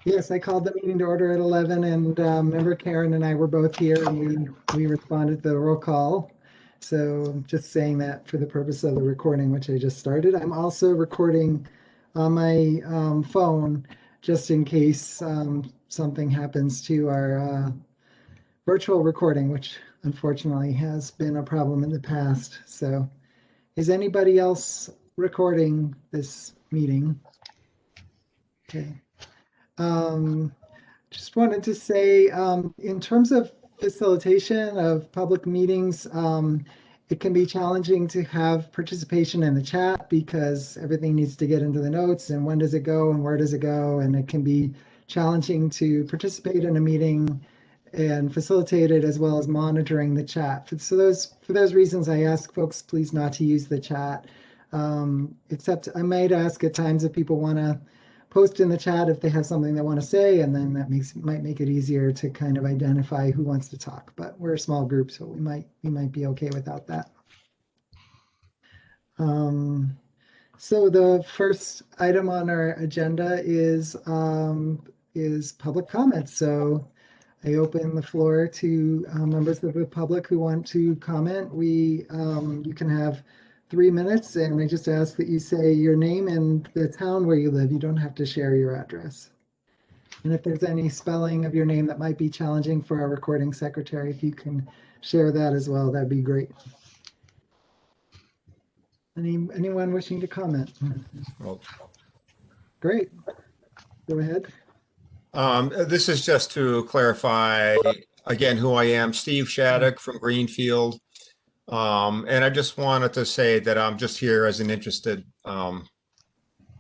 Yes, I called the meeting to order at 11, and member Karen and I were both here, and we responded to the roll call. So just saying that for the purpose of the recording, which I just started. I'm also recording on my phone just in case something happens to our virtual recording, which unfortunately has been a problem in the past. So is anybody else recording this meeting? Okay. Just wanted to say, in terms of facilitation of public meetings, it can be challenging to have participation in the chat because everything needs to get into the notes and when does it go and where does it go, and it can be challenging to participate in a meeting and facilitate it as well as monitoring the chat. For those reasons, I ask folks please not to use the chat. Except I might ask at times if people want to post in the chat if they have something they want to say, and then that might make it easier to kind of identify who wants to talk. But we're a small group, so we might be okay without that. So the first item on our agenda is public comments. So I open the floor to members of the public who want to comment. You can have 3 minutes, and I just ask that you say your name and the town where you live. You don't have to share your address. And if there's any spelling of your name that might be challenging for our recording secretary, if you can share that as well, that'd be great. Anyone wishing to comment? Well, great. Go ahead. This is just to clarify again who I am, Steve Shattuck from Greenfield. And I just wanted to say that I'm just here as an interested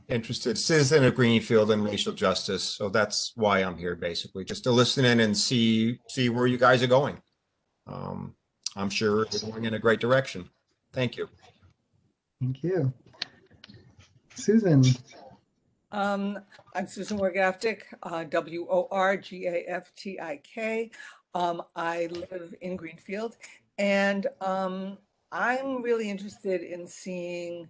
citizen of Greenfield and racial justice. So that's why I'm here, basically, just to listen in and see where you guys are going. I'm sure we're going in a great direction. Thank you. Thank you. Susan. I'm Susan Wargaftik, Worgaftik. I live in Greenfield, and I'm really interested in seeing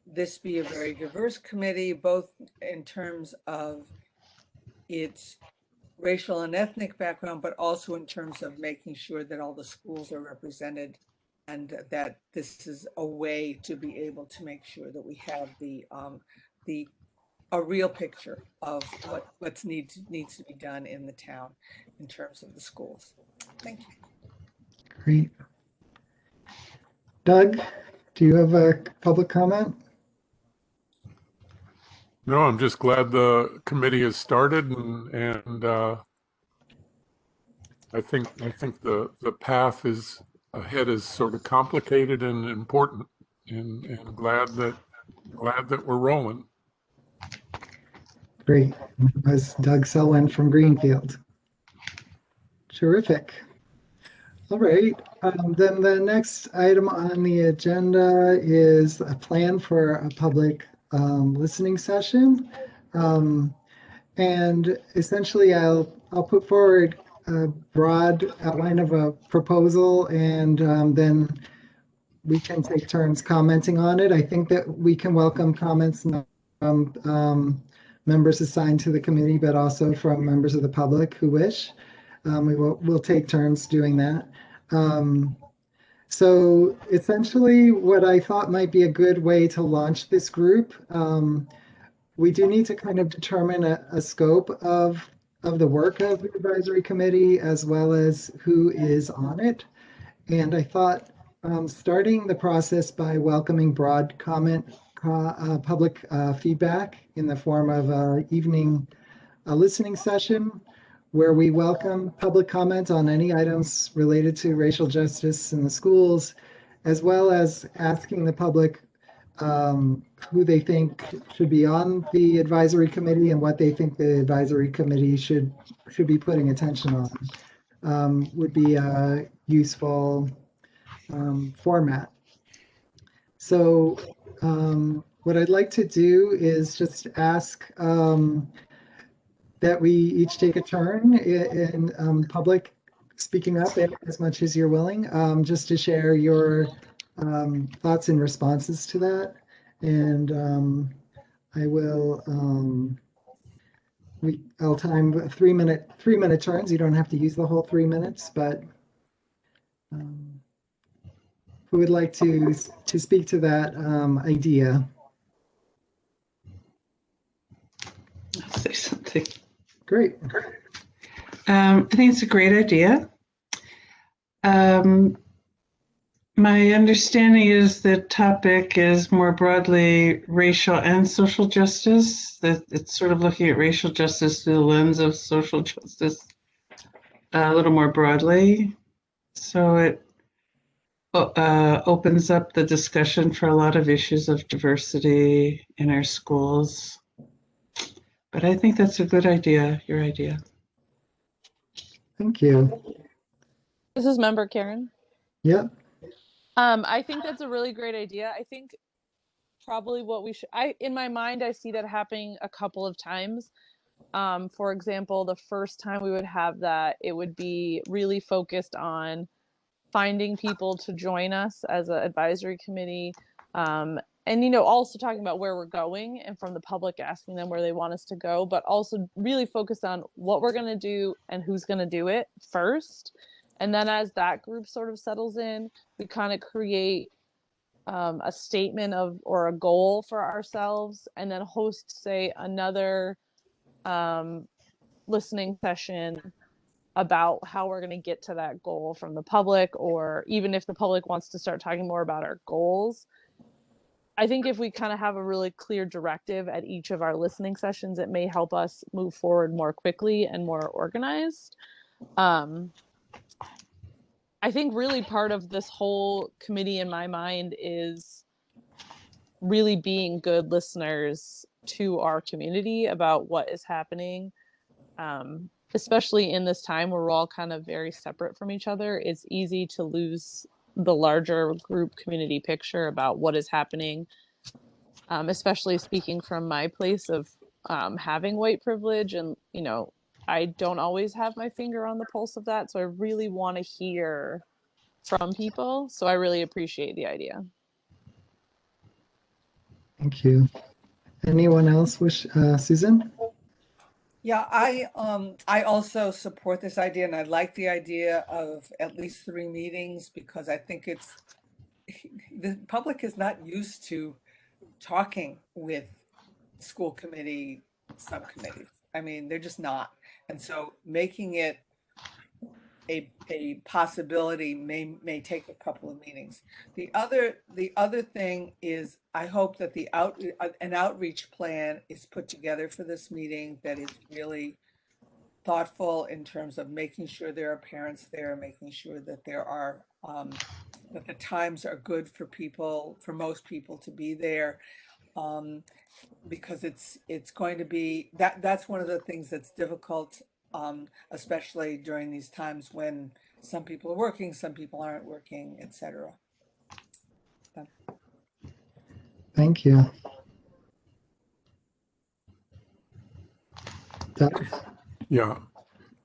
this be a very diverse committee, both in terms of its racial and ethnic background, but also in terms of making sure that all the schools are represented, and that this is a way to be able to make sure that we have a real picture of what needs to be done in the town in terms of the schools. Thank you. Great. Doug, do you have a public comment? No, I'm just glad the committee has started, and I think the path is ahead is sort of complicated and important, and glad that we're rolling. Great. That was Doug Selwyn from Greenfield. Terrific. All right. Then the next item on the agenda is a plan for a public listening session. And essentially, I'll put forward a broad outline of a proposal, and then we can take turns commenting on it. I think that we can welcome comments from members assigned to the committee, but also from members of the public who wish. We'll take turns doing that. So essentially, what I thought might be a good way to launch this group, we do need to kind of determine a scope of the work of the advisory committee as well as who is on it. And I thought starting the process by welcoming broad comment, public feedback in the form of an evening listening session where we welcome public comment on any items related to racial justice in the schools, as well as asking the public who they think should be on the advisory committee and what they think the advisory committee should be putting attention on, would be a useful format. So what I'd like to do is just ask that we each take a turn in public speaking up as much as you're willing, just to share your thoughts and responses to that. And I will, I'll time 3-minute turns. You don't have to use the whole 3 minutes, but um, who would like to speak to that idea? I'll say something. Great. I think it's a great idea. My understanding is the topic is more broadly racial and social justice, that it's sort of looking at racial justice through the lens of social justice a little more broadly. So it opens up the discussion for a lot of issues of diversity in our schools. But I think that's a good idea, your idea. Thank you. This is Member Karen. Yep. I think that's a really great idea. I think probably what we should, in my mind, I see that happening a couple of times. For example, the first time we would have that, it would be really focused on finding people to join us as an advisory committee. And, also talking about where we're going and from the public asking them where they want us to go, but also really focused on what we're going to do and who's going to do it first. And then as that group sort of settles in, we kind of create a statement or a goal for ourselves, and then host, say, another listening session about how we're going to get to that goal from the public, or even if the public wants to start talking more about our goals. I think if we kind of have a really clear directive at each of our listening sessions, it may help us move forward more quickly and more organized. I think really part of this whole committee in my mind is really being good listeners to our community about what is happening, especially in this time where we're all kind of very separate from each other. It's easy to lose the larger group community picture about what is happening, especially speaking from my place of having white privilege. And, I don't always have my finger on the pulse of that. So I really want to hear from people. So I really appreciate the idea. Thank you. Anyone else wish, Susan? Yeah, I also support this idea, and I like the idea of at least 3 meetings, because I think the public is not used to talking with school committee subcommittees. I mean, they're just not. And so making it a possibility may take a couple of meetings. The other thing is, I hope that an outreach plan is put together for this meeting that is really thoughtful in terms of making sure there are parents there, making sure that there are that the times are good for most people to be there. Because it's going to be that's one of the things that's difficult, especially during these times when some people are working, some people aren't working, etc. Thank you. Yeah.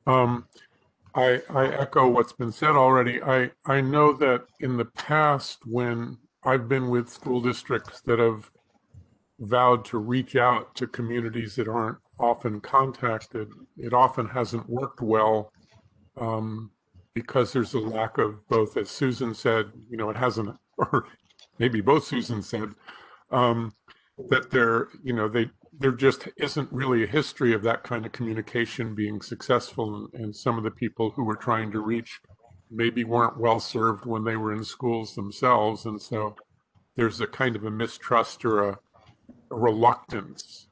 I echo what's been said already. I know that in the past, when I've been with school districts that have vowed to reach out to communities that aren't often contacted, it often hasn't worked well, because there's a lack of both, as Susan said, it hasn't, or maybe both Susan said, that there just isn't really a history of that kind of communication being successful, and some of the people who we're trying to reach maybe weren't well served when they were in schools themselves, and so there's a kind of a mistrust or a reluctance.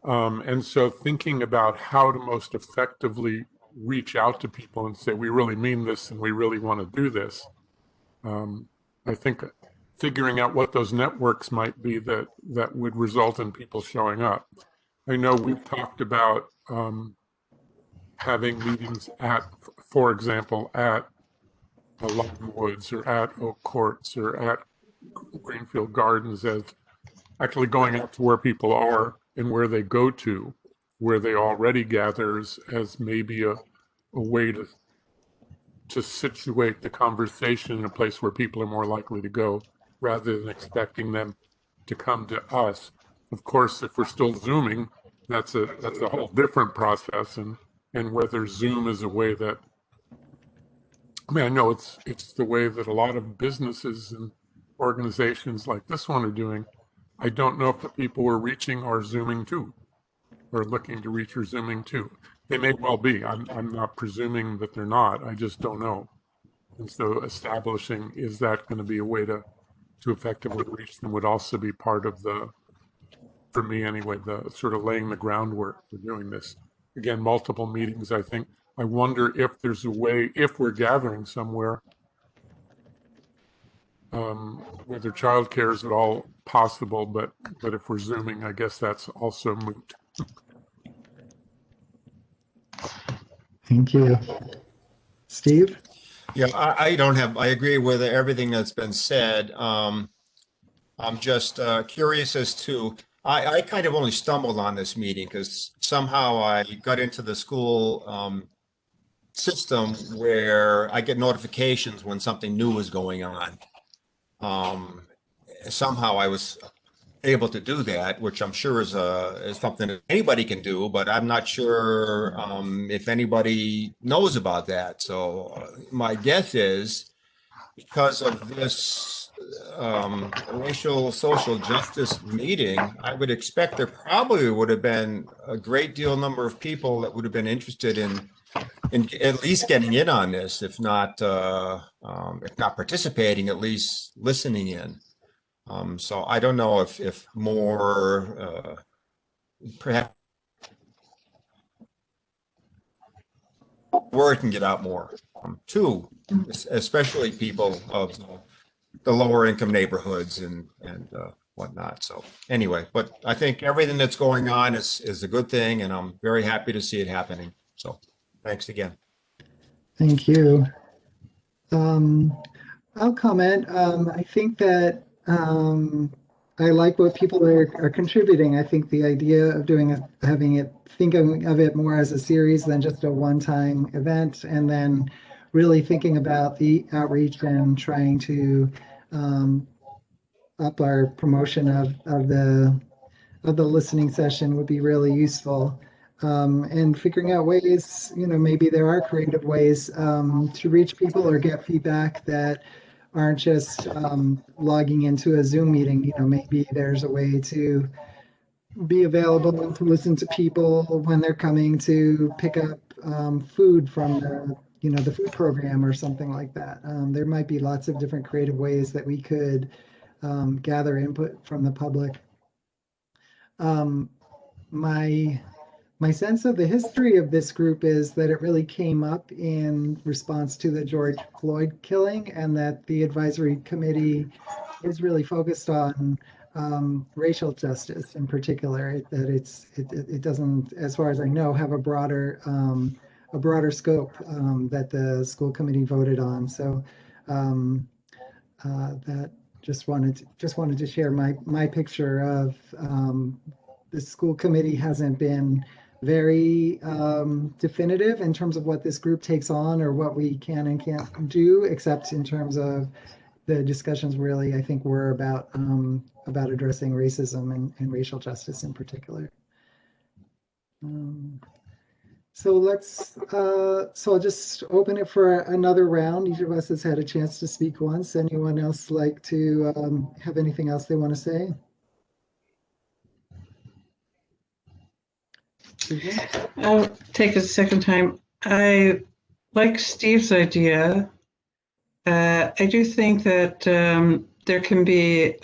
And so thinking about how to most effectively reach out to people and say, we really mean this and we really want to do this. I think figuring out what those networks might be that would result in people showing up. I know we've talked about having meetings for example, at Lawton Woods or at Oak Courts or at Greenfield Gardens, as actually going out to where people are and where they go to, where they already gather, as maybe a way to situate the conversation in a place where people are more likely to go, rather than expecting them to come to us. Of course, if we're still Zooming, that's a whole different process, and whether Zoom is a way that, I mean, I know it's the way that a lot of businesses and organizations like this one are doing. I don't know if the people we're reaching are Zooming too, or looking to reach or Zooming too. They may well be. I'm not presuming that they're not. I just don't know. And so establishing, is that going to be a way to effectively reach them, would also be part of the, for me anyway, the sort of laying the groundwork for doing this. Again, multiple meetings, I think. I wonder if there's a way, if we're gathering somewhere, whether childcare is at all possible, but if we're Zooming, I guess that's also moot. Thank you. Steve? Yeah, I agree with everything that's been said. I'm just curious as to, I kind of only stumbled on this meeting because somehow I got into the school system where I get notifications when something new is going on. Somehow I was able to do that, which I'm sure is something that anybody can do, but I'm not sure if anybody knows about that. So my guess is, because of this racial social justice meeting, I would expect there probably would have been a great deal number of people that would have been interested in at least getting in on this, if not participating, at least listening in. So I don't know if more perhaps word can get out more to especially people of the lower income neighborhoods and whatnot. So anyway, but I think everything that's going on is a good thing, and I'm very happy to see it happening. So thanks again. Thank you. I'll comment. I think that I like what people are contributing. I think the idea of thinking of it more as a series than just a one-time event, and then really thinking about the outreach and trying to up our promotion of the listening session would be really useful. And figuring out ways, maybe there are creative ways to reach people or get feedback that aren't just logging into a Zoom meeting. Maybe there's a way to be available to listen to people when they're coming to pick up food from the food program or something like that. There might be lots of different creative ways that we could gather input from the public. My sense of the history of this group is that it really came up in response to the George Floyd killing, and that the advisory committee is really focused on racial justice in particular. That it doesn't, as far as I know, have a broader scope that the school committee voted on. So that just wanted to share my picture of the school committee hasn't been very definitive in terms of what this group takes on or what we can and can't do, except in terms of the discussions really, I think, were about addressing racism and racial justice in particular. So I'll just open it for another round. Each of us has had a chance to speak once. Anyone else like to have anything else they want to say? I'll take a second time. I like Steve's idea. I do think that there can be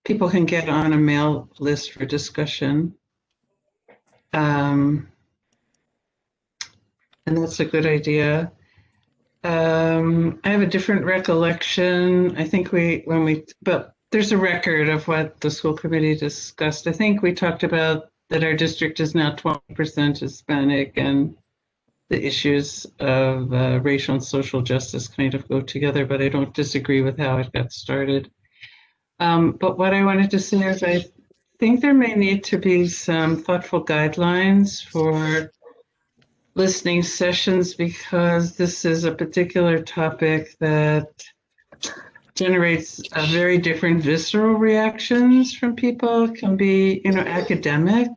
people can get on a mail list for discussion. And that's a good idea. I have a different recollection. I think but there's a record of what the school committee discussed. I think we talked about that our district is now 20% Hispanic, and the issues of racial and social justice kind of go together, but I don't disagree with how it got started. But what I wanted to say is I think there may need to be some thoughtful guidelines for listening sessions, because this is a particular topic that generates very different visceral reactions from people. It can be, academic,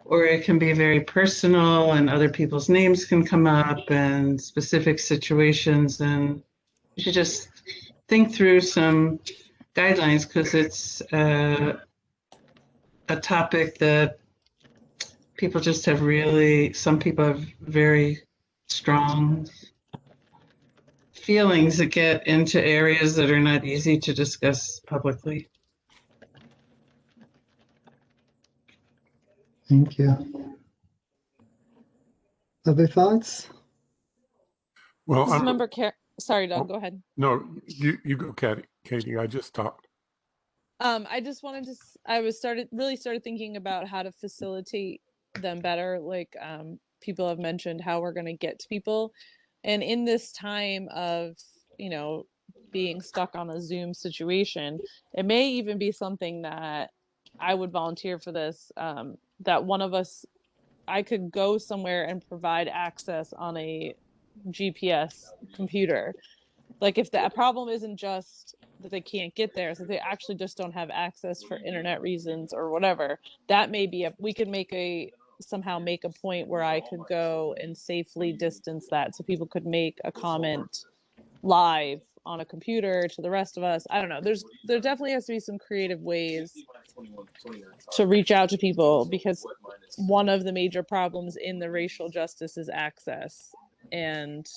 or it can be very personal, and other people's names can come up and specific situations. And you should just think through some guidelines, because it's a topic that some people have very strong feelings that get into areas that are not easy to discuss publicly. Thank you. Other thoughts? Well, Remember, sorry, Doug, go ahead. No, you go, Katie. I just talked. I just wanted to. I started thinking about how to facilitate them better. Like, people have mentioned how we're going to get to people, and in this time of being stuck on a Zoom situation, it may even be something that I would volunteer for this. That one of us, I could go somewhere and provide access on a GPS computer. Like, if the problem isn't just that they can't get there, so they actually just don't have access for internet reasons or whatever, that may be we could somehow make a point where I could go and safely distance that, so people could make a comment live on a computer to the rest of us. I don't know. There definitely has to be some creative ways to reach out to people, because one of the major problems in the racial justice is access, and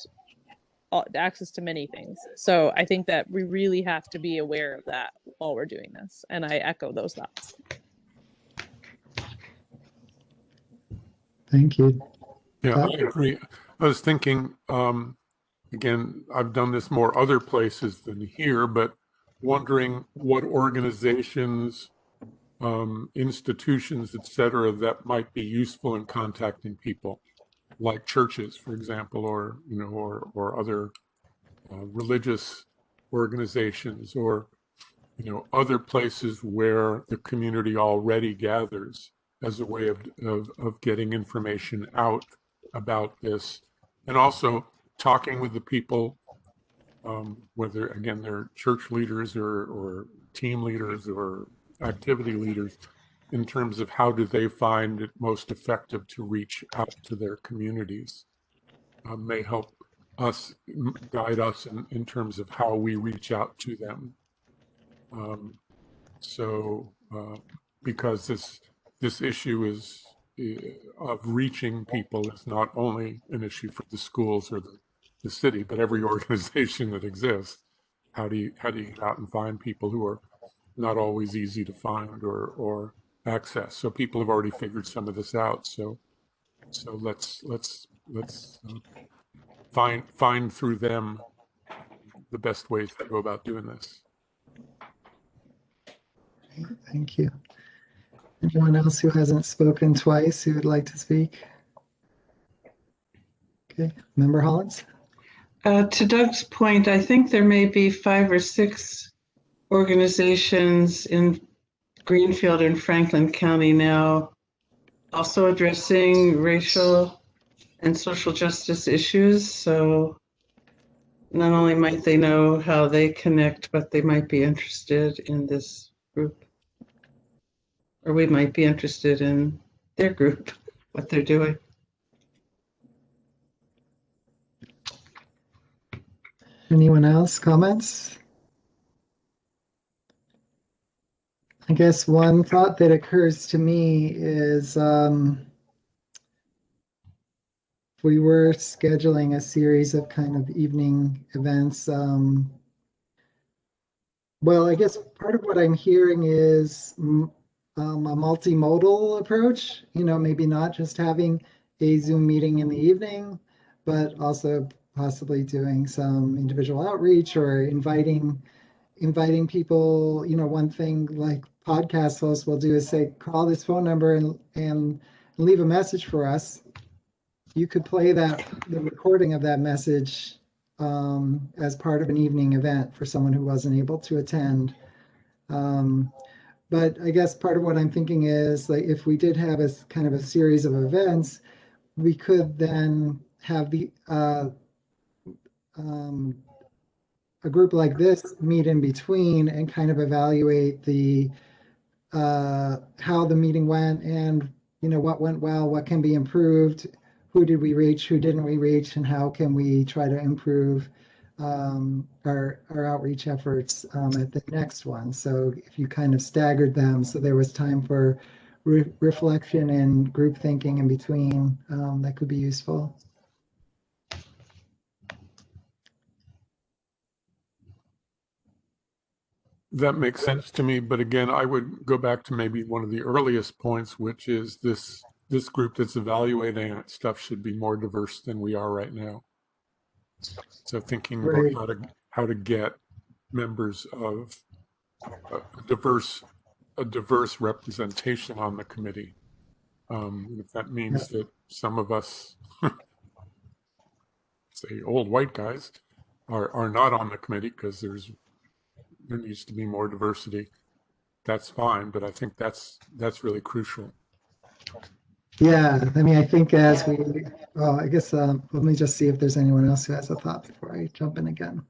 access to many things. So I think that we really have to be aware of that while we're doing this. And I echo those thoughts. Thank you. Yeah, I agree. I was thinking, again, I've done this more other places than here, but wondering what organizations, institutions, etc., that might be useful in contacting people, like churches, for example, or or other religious organizations, or other places where the community already gathers, as a way of getting information out about this, and also talking with the people, whether again they're church leaders or team leaders or activity leaders, in terms of how do they find it most effective to reach out to their communities. May help us, guide us in terms of how we reach out to them. Because this issue of reaching people is not only an issue for the schools or the city, but every organization that exists. How do you get out and find people who are not always easy to find or access? So people have already figured some of this out. So let's find through them the best ways to go about doing this. Thank you. Anyone else who hasn't spoken twice who would like to speak? Okay, Member Hollins? To Doug's point, I think there may be 5 or 6 organizations in Greenfield and Franklin County now also addressing racial and social justice issues. So not only might they know how they connect, but they might be interested in this group. Or we might be interested in their group, what they're doing. Anyone else? Comments? I guess one thought that occurs to me is if we were scheduling a series of kind of evening events, well, I guess part of what I'm hearing is a multimodal approach, maybe not just having a Zoom meeting in the evening, but also possibly doing some individual outreach or inviting people. One thing like podcast hosts will do is say, call this phone number and leave a message for us. You could play the recording of that message as part of an evening event for someone who wasn't able to attend. But I guess part of what I'm thinking is, like, if we did have a kind of a series of events, we could then have a group like this meet in between and kind of evaluate the how the meeting went and what went well, what can be improved, who did we reach, who didn't we reach, and how can we try to improve our outreach efforts at the next one. So if you kind of staggered them, so there was time for reflection and group thinking in between, that could be useful. That makes sense to me, but again, I would go back to maybe one of the earliest points, which is this group that's evaluating stuff should be more diverse than we are right now. So thinking Right. about how to get members of a diverse representation on the committee. If that means that some of us, say old white guys, are not on the committee because there needs to be more diversity, that's fine, but I think that's really crucial. Yeah, I mean, I think as we, well, I guess let me just see if there's anyone else who has a thought before I jump in again.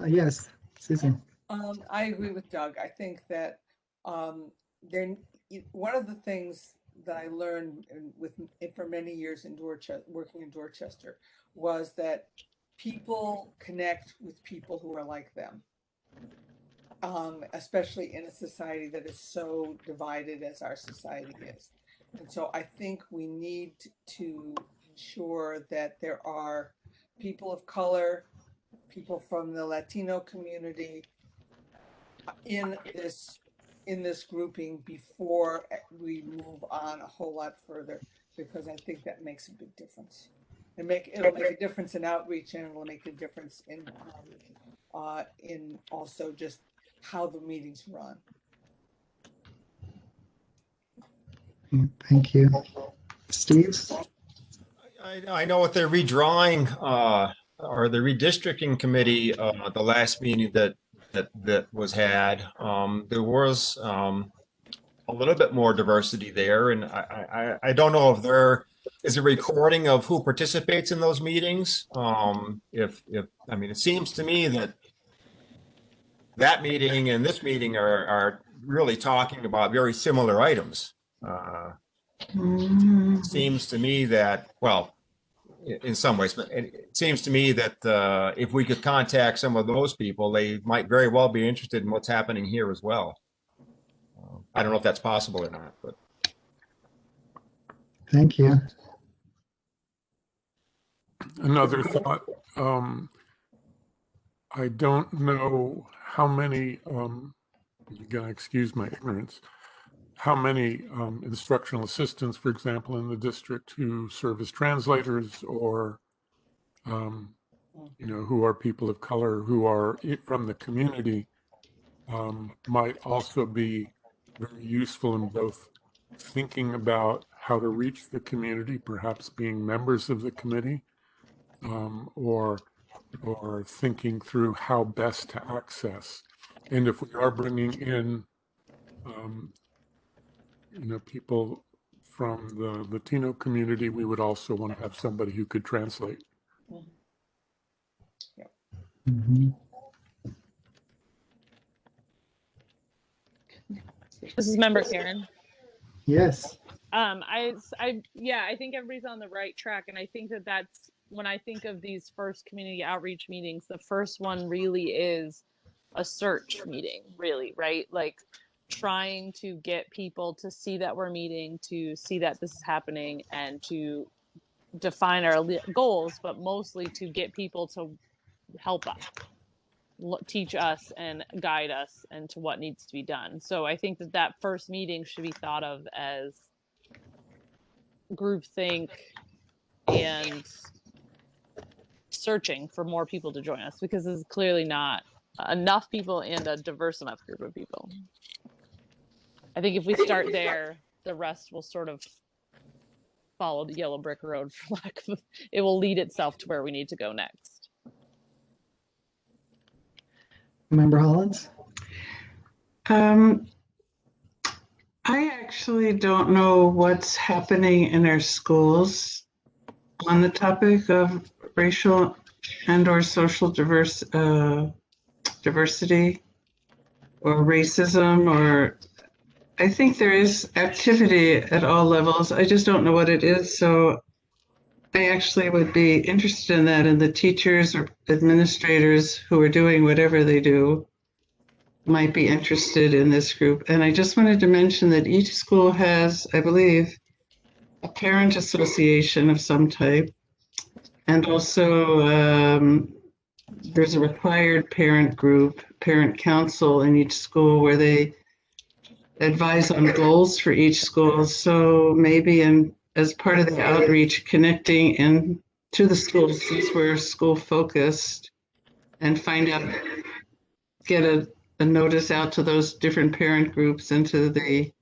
Yes, Susan. I agree with Doug. I think that there, one of the things that I learned for many years in Dorchester, working in Dorchester, was that people connect with people who are like them. Especially in a society that is so divided as our society is. And so I think we need to ensure that there are people of color, people from the Latino community in this grouping before we move on a whole lot further, because I think that makes a big difference. It'll make a difference in outreach, and it'll make a difference in also just how the meetings run. Thank you. Steve? I know what they're redrawing or the redistricting committee, the last meeting that was had, there was a little bit more diversity there, and I don't know if there is a recording of who participates in those meetings. If I mean, it seems to me that meeting and this meeting are really talking about very similar items. Seems to me that, well, in some ways, but it seems to me that if we could contact some of those people, they might very well be interested in what's happening here as well. I don't know if that's possible or not, but. Thank you. Another thought, I don't know how many, you're gonna excuse my ignorance, how many instructional assistants, for example, in the district who serve as translators or, who are people of color who are from the community, might also be very useful in both thinking about how to reach the community, perhaps being members of the committee, or thinking through how best to access. And if we are bringing in, people from the Latino community, we would also want to have somebody who could translate. Mm-hmm. This is member Karen. Yes. I think everybody's on the right track, and I think that's when I think of these first community outreach meetings, the first one really is a search meeting, really, right? Like trying to get people to see that we're meeting, to see that this is happening, and to define our goals, but mostly to get people to help us, teach us and guide us into what needs to be done. So I think that first meeting should be thought of as groupthink and searching for more people to join us, because there's clearly not enough people and a diverse enough group of people. I think if we start there, the rest will sort of follow the yellow brick road, for lack of, it will lead itself to where we need to go next. Member Hollins? I actually don't know what's happening in our schools on the topic of racial and or social diversity or racism, or I think there is activity at all levels. I just don't know what it is. So I actually would be interested in that, and the teachers or administrators who are doing whatever they do might be interested in this group. And I just wanted to mention that each school has, I believe, a parent association of some type. And also there's a required parent group, parent council in each school where they advise on goals for each school. So maybe as part of the outreach, connecting in to the schools, since we're school focused, and find out, get a notice out to those different parent groups and to the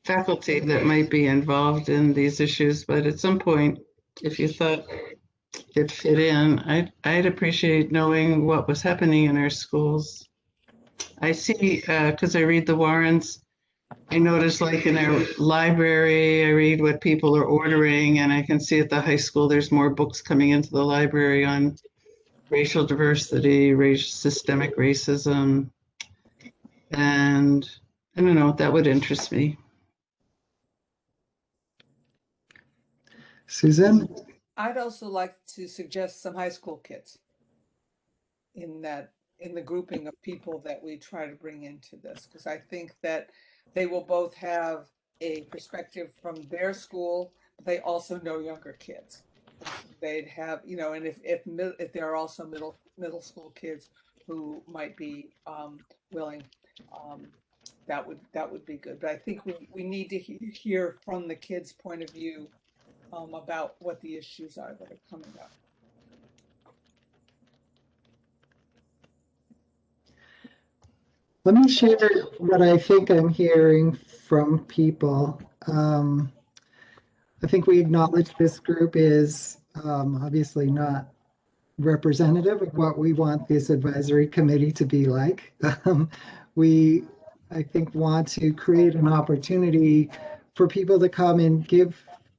faculty that might be involved in these issues. But at some point, if you thought it fit in, I'd appreciate knowing what was happening in our schools. I see, because I read the warrants, I notice like in our library, I read what people are ordering, and I can see at the high school there's more books coming into the library on racial diversity, systemic racism, and I don't know, that would interest me. Susan? I'd also like to suggest some high school kids in the grouping of people that we try to bring into this, because I think that they will both have a perspective from their school, but they also know younger kids. They'd have, and if there are also middle school kids who might be willing, that would be good. But I think we need to hear from the kids' point of view about what the issues are that are coming up. Let me share what I think I'm hearing from people. I think we acknowledge this group is obviously not representative of what we want this advisory committee to be like. We, I think, want to create an opportunity for people to come and give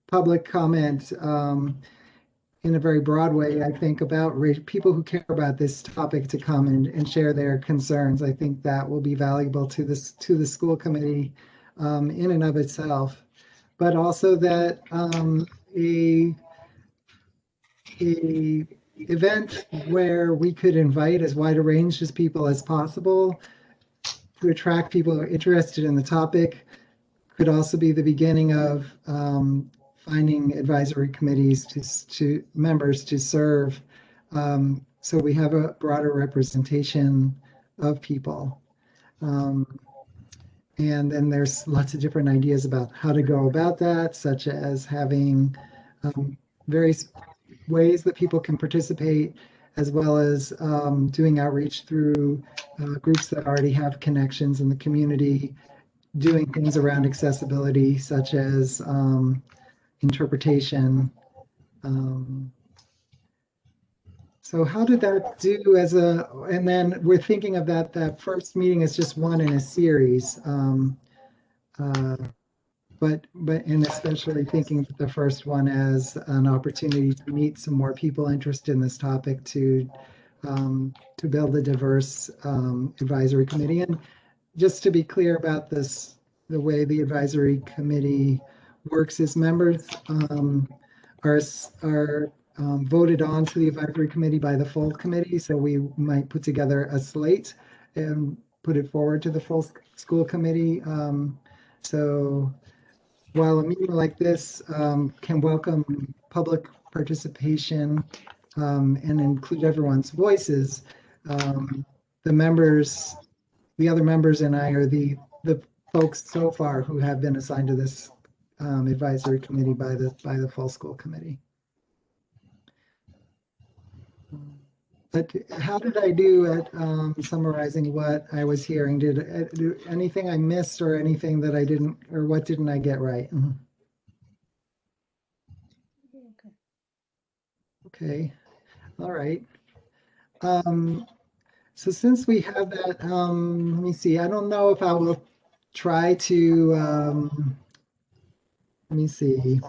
public comment in a very broad way, I think, about people who care about this topic to come and share their concerns. I think that will be valuable to the school committee in and of itself, but also that a event where we could invite as wide a range of people as possible to attract people interested in the topic could also be the beginning of finding advisory committees to members to serve, so we have a broader representation of people. And then there's lots of different ideas about how to go about that, such as having various ways that people can participate, as well as doing outreach through groups that already have connections in the community, doing things around accessibility, such as interpretation. So how did that do and then we're thinking of that first meeting as just one in a series. But and especially thinking of the first one as an opportunity to meet some more people interested in this topic to build a diverse advisory committee. And just to be clear about this, the way the advisory committee works is members are voted on to the advisory committee by the full committee. So we might put together a slate and put it forward to the full school committee. So while a meeting like this can welcome public participation and include everyone's voices, the other members and I are the folks so far who have been assigned to this advisory committee by the full school committee. But how did I do at summarizing what I was hearing? Did anything I missed or anything that I didn't, or what didn't I get right? Okay. All right. So since we have that, let me see. I don't know if I will try to, let me see.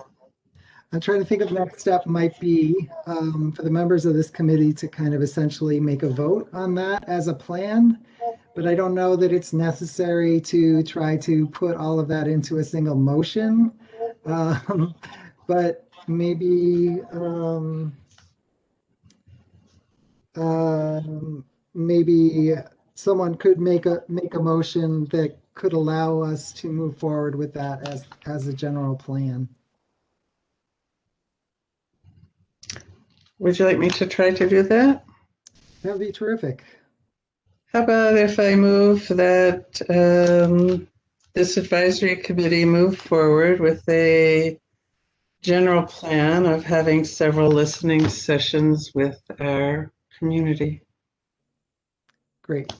I'm trying to think of the next step might be for the members of this committee to kind of essentially make a vote on that as a plan. But I don't know that it's necessary to try to put all of that into a single motion. But maybe maybe someone could make a motion that could allow us to move forward with that as a general plan. Would you like me to try to do that? That would be terrific. How about if I move that this advisory committee move forward with a general plan of having several listening sessions with our community? Great.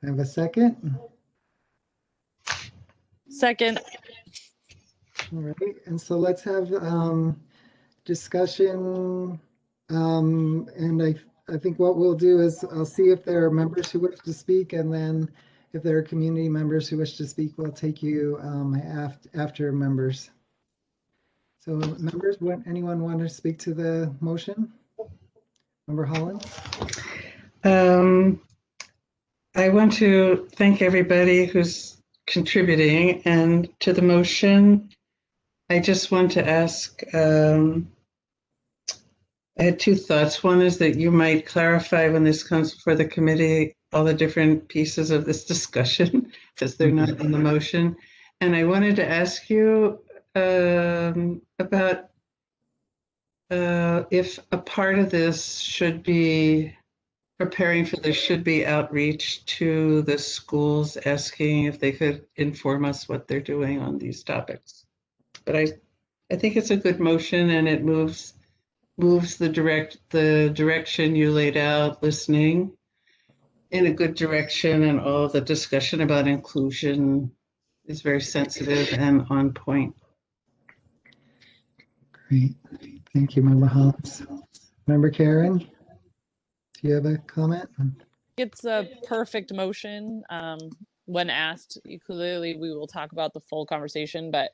Have a second? Second. All right, and so let's have discussion. And I think what we'll do is I'll see if there are members who wish to speak, and then if there are community members who wish to speak, we'll take you after members. So members, anyone want to speak to the motion? Member Hollins? I want to thank everybody who's contributing, and to the motion, I just want to ask, I had two thoughts. One is that you might clarify when this comes before the committee, all the different pieces of this discussion, because they're not in the motion. And I wanted to ask you about if a part of this should be preparing for this should be outreach to the schools, asking if they could inform us what they're doing on these topics. But I think it's a good motion, and it moves the direction you laid out, listening, in a good direction, and all the discussion about inclusion is very sensitive and on point. Great. Thank you, Member Hollins. Member Karen, do you have a comment? It's a perfect motion. When asked, clearly we will talk about the full conversation, but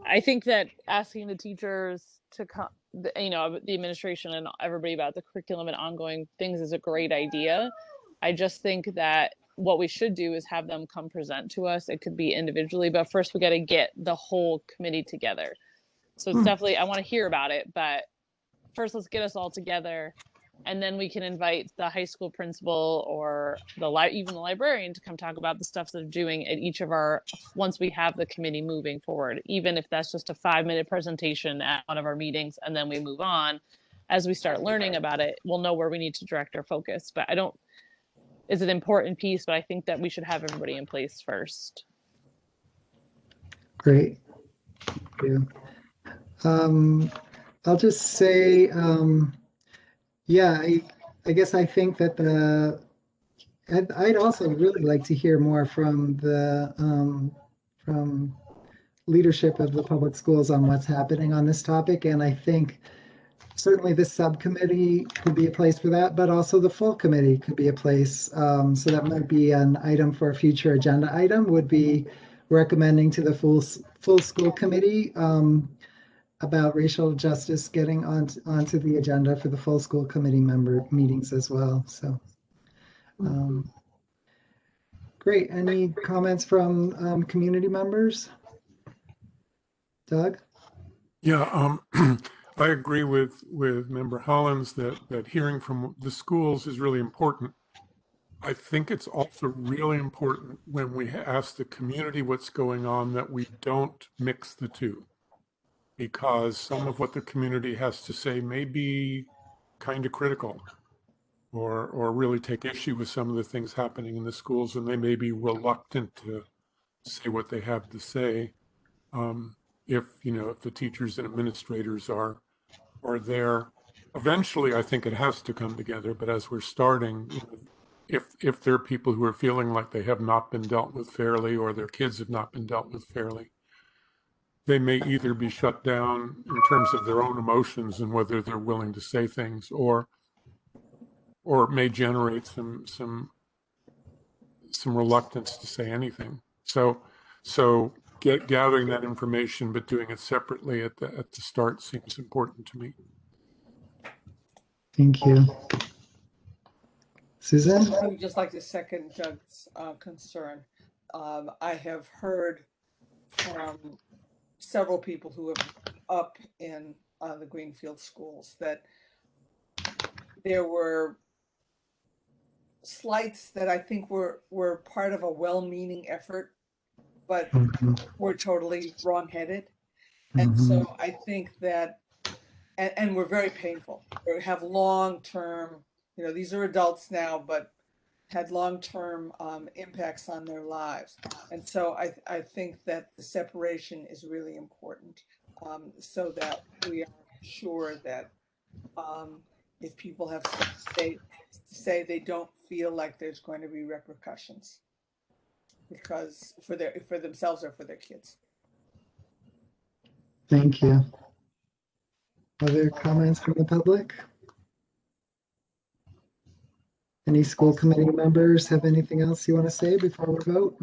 I think that asking the teachers to come, you know, the administration and everybody about the curriculum and ongoing things is a great idea. I just think that what we should do is have them come present to us. It could be individually, but first we got to get the whole committee together. So it's definitely, I want to hear about it, but first let's get us all together, and then we can invite the high school principal or even the librarian to come talk about the stuff they're doing at each of our, once we have the committee moving forward, even if that's just a 5-minute presentation at one of our meetings, and then we move on. As we start learning about it, we'll know where we need to direct our focus. But it's an important piece, but I think that we should have everybody in place first. Great. Thank you. I'll just say, yeah, I guess I think that I'd also really like to hear more from the from leadership of the public schools on what's happening on this topic. And I think certainly this subcommittee could be a place for that, but also the full committee could be a place. So that might be an item for a future agenda item, would be recommending to the full school committee about racial justice getting onto the agenda for the full school committee member meetings as well. So great. Any comments from community members? Doug? Yeah, I agree with Member Hollins that hearing from the schools is really important. I think it's also really important when we ask the community what's going on that we don't mix the two, because some of what the community has to say may be kind of critical or really take issue with some of the things happening in the schools, and they may be reluctant to say what they have to say. If the teachers and administrators are there, eventually I think it has to come together. But as we're starting, if there are people who are feeling like they have not been dealt with fairly, or their kids have not been dealt with fairly, they may either be shut down in terms of their own emotions and whether they're willing to say things, or it may generate some reluctance to say anything. So gathering that information, but doing it separately at the start seems important to me. Thank you. Susan? I would just like to second Doug's concern. I have heard from several people who have up in the Greenfield schools that there were slights that I think were part of a well-meaning effort, but Mhm, were totally wrong-headed. And mhm. so I think that, and we're very painful. They have long-term, these are adults now, but had long-term impacts on their lives. And so I think that the separation is really important, so that we are sure that if people have say they don't feel like there's going to be repercussions because for themselves or for their kids. Thank you. Other comments from the public? Any school committee members have anything else you want to say before we vote?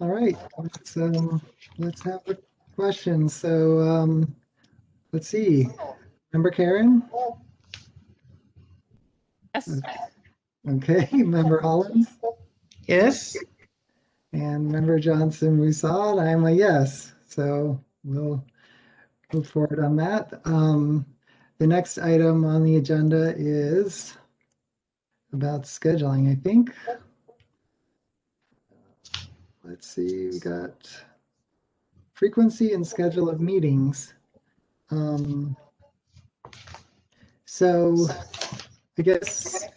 All right, let's have the questions. So let's see. Member Karen? Yes. Okay, Member Hollins? Yes. And Member Johnson Musad, I'm a yes. So we'll move forward on that. The next item on the agenda is about scheduling, I think. Let's see, we got frequency and schedule of meetings. So I guess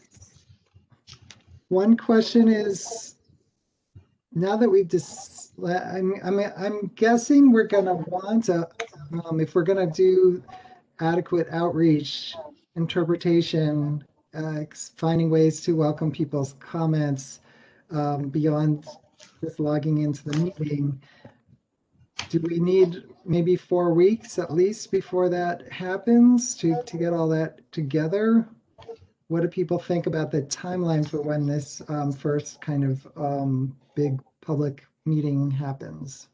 one question is, now that we've just, I'm guessing we're gonna want to, if we're gonna do adequate outreach, interpretation, finding ways to welcome people's comments beyond just logging into the meeting. Do we need maybe 4 weeks at least before that happens to get all that together? What do people think about the timeline for when this first kind of big public meeting happens?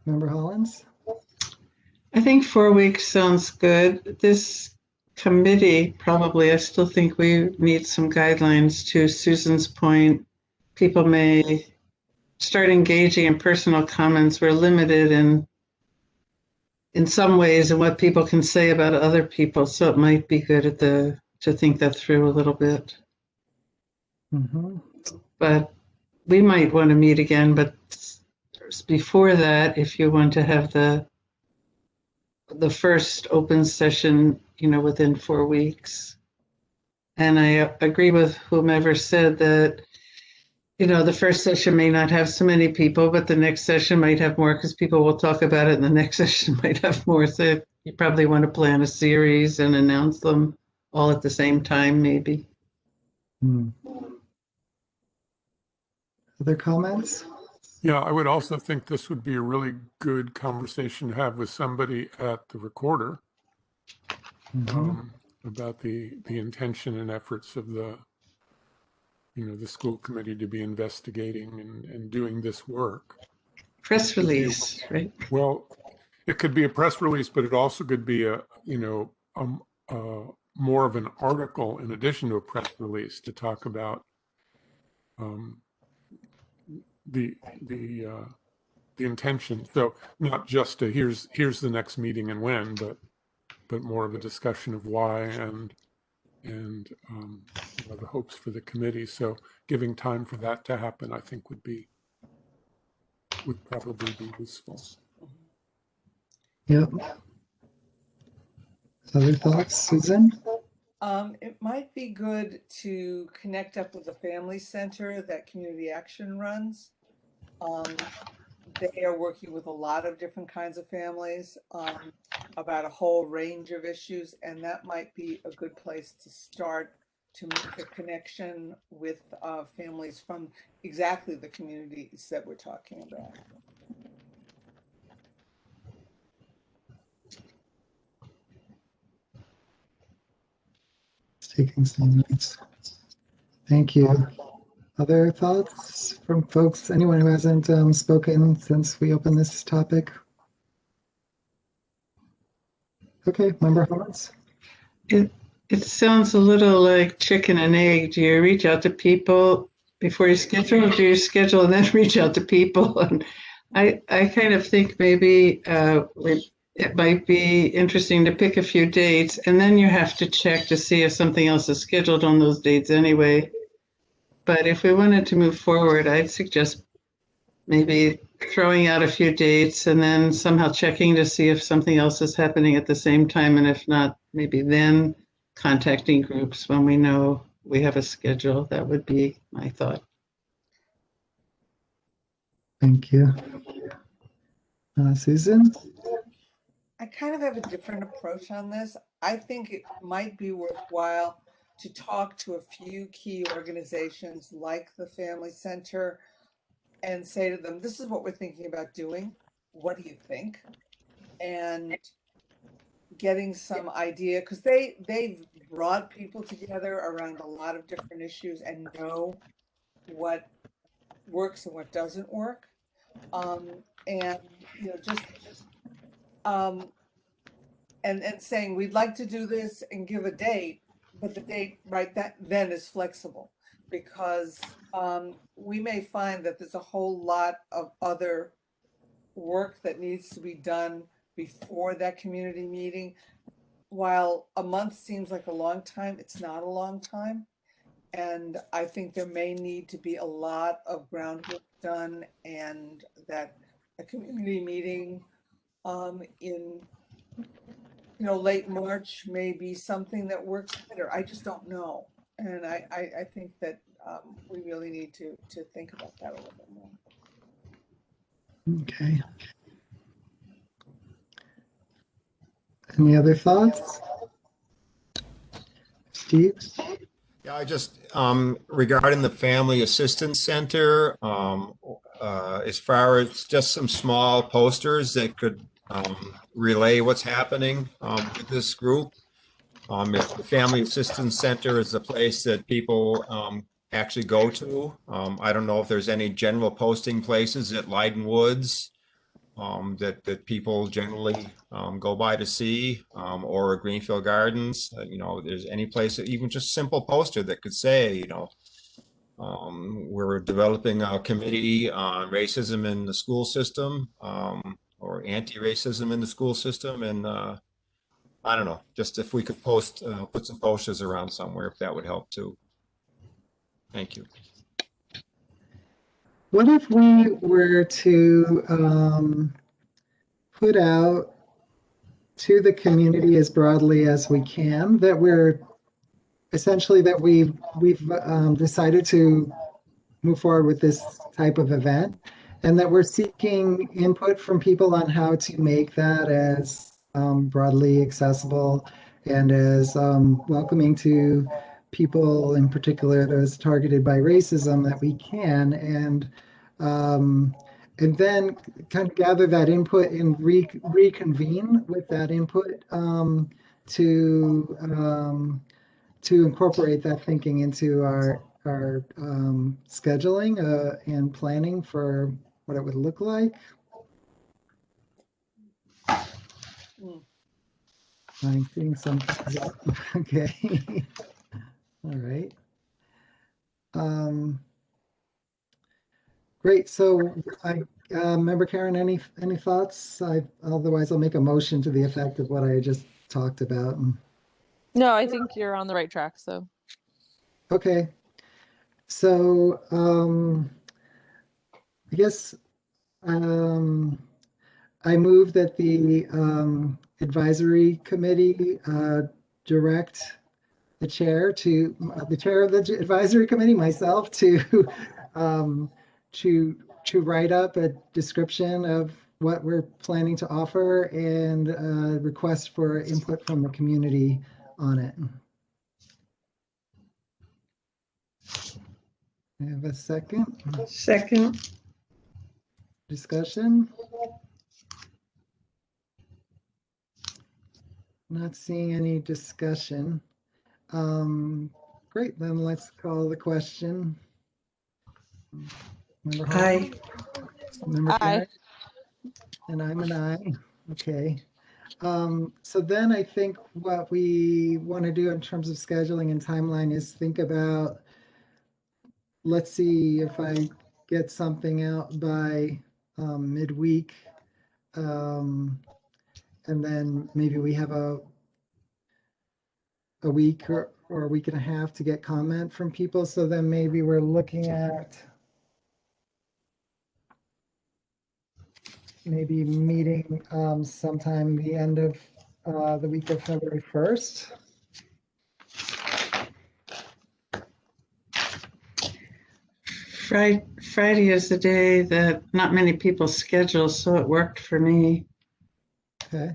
Member Hollins? I think 4 weeks sounds good. This committee, probably, I still think we need some guidelines. To Susan's point, people may start engaging in personal comments. We're limited in some ways in what people can say about other people. So it might be good to think that through a little bit. Mm-hmm. But we might want to meet again, but before that, if you want to have the first open session, within 4 weeks. And I agree with whomever said that, the first session may not have so many people, but the next session might have more because people will talk about it, and the next session might have more. So you probably want to plan a series and announce them all at the same time, maybe. Other comments? Yeah, I would also think this would be a really good conversation to have with somebody at the recorder about the intention and efforts of the school committee to be investigating and doing this work. Press release, right? Well, it could be a press release, but it also could be more of an article in addition to a press release to talk about the intention. So not just a here's the next meeting and when, but more of a discussion of why and the hopes for the committee. So giving time for that to happen, I think would probably be useful. Yep. Other thoughts, Susan? It might be good to connect up with the family center that Community Action runs. They are working with a lot of different kinds of families about a whole range of issues, and that might be a good place to start to make a connection with families from exactly the communities that we're talking about. Taking some notes. Thank you. Other thoughts from folks? Anyone who hasn't spoken since we opened this topic? Okay, Member Hollins. It it sounds a little like chicken and egg. Do you reach out to people before you schedule, or do you schedule and then reach out to people? And I kind of think maybe it might be interesting to pick a few dates, and then you have to check to see if something else is scheduled on those dates anyway. But if we wanted to move forward, I'd suggest maybe throwing out a few dates and then somehow checking to see if something else is happening at the same time. And if not, maybe then contacting groups when we know we have a schedule. That would be my thought. Thank you. Susan? I kind of have a different approach on this. I think it might be worthwhile to talk to a few key organizations like the Family Center and say to them, this is what we're thinking about doing. What do you think? And getting some idea, because they've brought people together around a lot of different issues and know what works and what doesn't work. And just and saying we'd like to do this and give a date, but the date right then is flexible, because we may find that there's a whole lot of other work that needs to be done before that community meeting. While a month seems like a long time, it's not a long time. And I think there may need to be a lot of groundwork done, and that a community meeting in late March may be something that works better. I just don't know. And I think that we really need to think about that a little bit more. Okay. Any other thoughts? Steve? Yeah, I just, regarding the Family Assistance Center, as far as just some small posters that could relay what's happening with this group. If the Family Assistance Center is the place that people actually go to, I don't know if there's any general posting places at Leiden Woods that people generally go by to see, or Greenfield Gardens. There's any place, even just simple poster that could say, we're developing a committee on racism in the school system, or anti-racism in the school system. And I don't know, just if we could put some posters around somewhere, if that would help too. Thank you. What if we were to put out to the community as broadly as we can that we've decided to move forward with this type of event, and that we're seeking input from people on how to make that as broadly accessible and as welcoming to people, in particular those targeted by racism, that we can, and then kind of gather that input and reconvene with that input to incorporate that thinking into our scheduling and planning for what it would look like. I'm seeing some. Okay. All right. Great. So Member Karen, any thoughts? Otherwise, I'll make a motion to the effect of what I just talked about. No, I think you're on the right track. So. Okay. So I guess I move that the advisory committee direct the chair of the advisory committee, myself, to write up a description of what we're planning to offer and request for input from the community on it. I have a second. Second. Discussion? Not seeing any discussion. Great, then let's call the question. Member Hall? Aye. Member Aye. Karen? And I'm an aye. Okay. So then I think what we want to do in terms of scheduling and timeline is think about, let's see if I get something out by midweek. And then maybe we have a week or a week and a half to get comment from people. So then maybe we're looking at maybe meeting sometime the end of the week of February 1st. Friday is the day that not many people schedule, so it worked for me. Okay.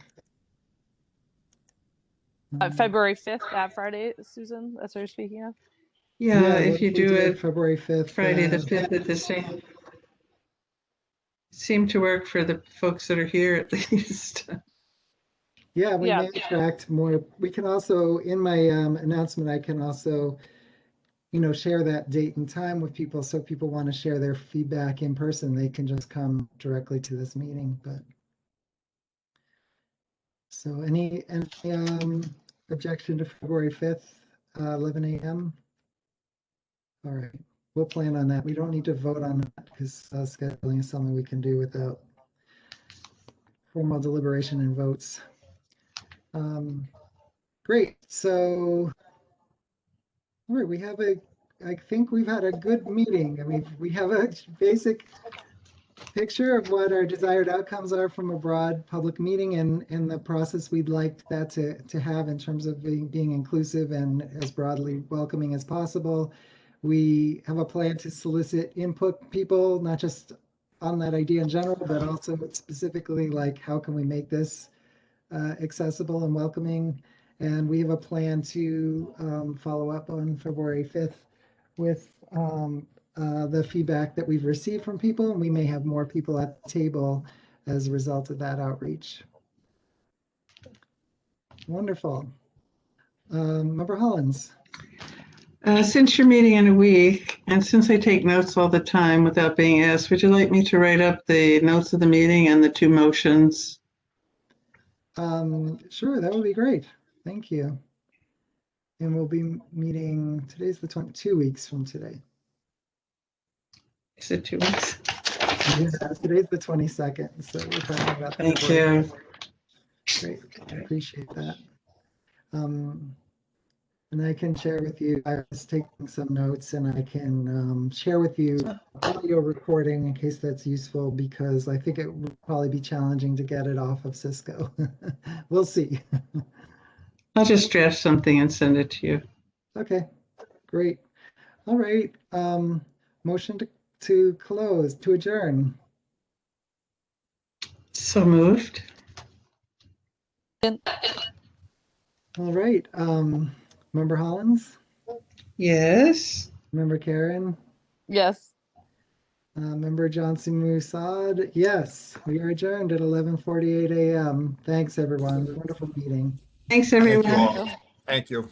February 5th, that Friday, Susan, that's what you're speaking of? Yeah, what if you we do did it February 5th. Friday the 5th at the same. Seemed to work for the folks that are here at least. Yeah, we Yeah. may attract more. We can also, in my announcement, I can also, share that date and time with people. So if people want to share their feedback in person, they can just come directly to this meeting. But so any objection to February 5th, 11 a.m.? All right, we'll plan on that. We don't need to vote on that because scheduling is something we can do without formal deliberation and votes. Great. So, all right, I think we've had a good meeting. I mean, we have a basic picture of what our desired outcomes are from a broad public meeting and the process we'd like that to have in terms of being inclusive and as broadly welcoming as possible. We have a plan to solicit input people, not just on that idea in general, but also specifically like how can we make this accessible and welcoming. And we have a plan to follow up on February 5th with the feedback that we've received from people, and we may have more people at the table as a result of that outreach. Wonderful. Member Hollins. Since you're meeting in a week, and since I take notes all the time without being asked, would you like me to write up the notes of the meeting and the two motions? Sure, that would be great. Thank you. And we'll be meeting, today's the 2 weeks from today. Is it 2 weeks? Yeah, today's the 22nd, so we're talking about. Thank you. Great, I appreciate that. And I can share with you, I was taking some notes and I can share with you audio recording in case that's useful because I think it would probably be challenging to get it off of Cisco. We'll see. I'll just draft something and send it to you. Okay, great. All right, motion to close, to adjourn. So moved. All right, Member Hollins, Yes. Member Karen, Yes. Member Johnson Musad, yes, we are adjourned at 11:48 a.m. Thanks, everyone. Wonderful meeting. Thanks, Thank you everyone. all. Thank you.